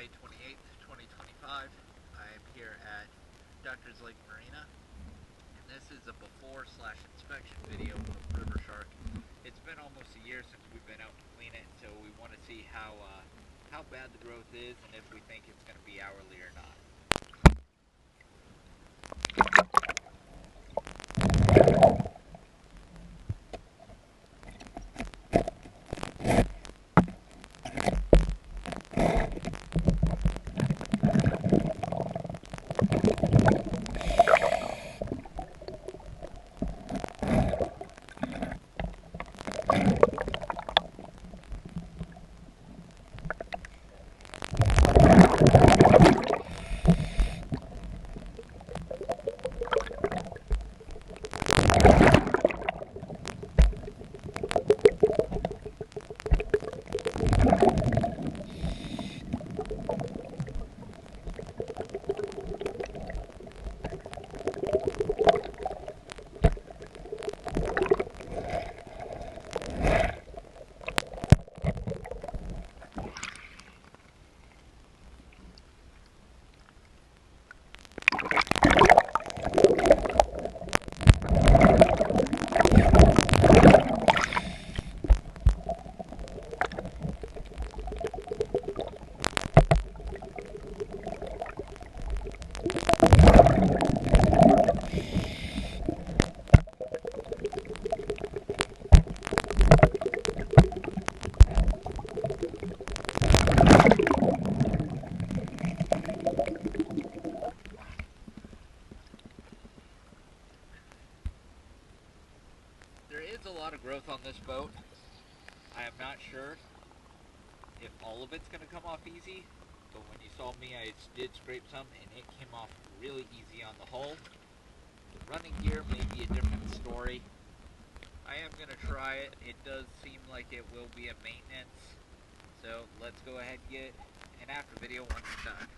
July 28th, 2025. I am here at Doctor's Lake Marina, and this is a before/inspection video of River Shark. It's been almost a year since we've been out to clean it, so we want to see how bad the growth is and if we think it's going to be hourly or not. There is a lot of growth on this boat. I am not sure if all of it's going to come off easy, but when you saw me, I did scrape some and it came off really easy on the hull. The running gear may be a different story. I am going to try it. It does seem like it will be a maintenance, so let's go ahead and get an after video once it's done.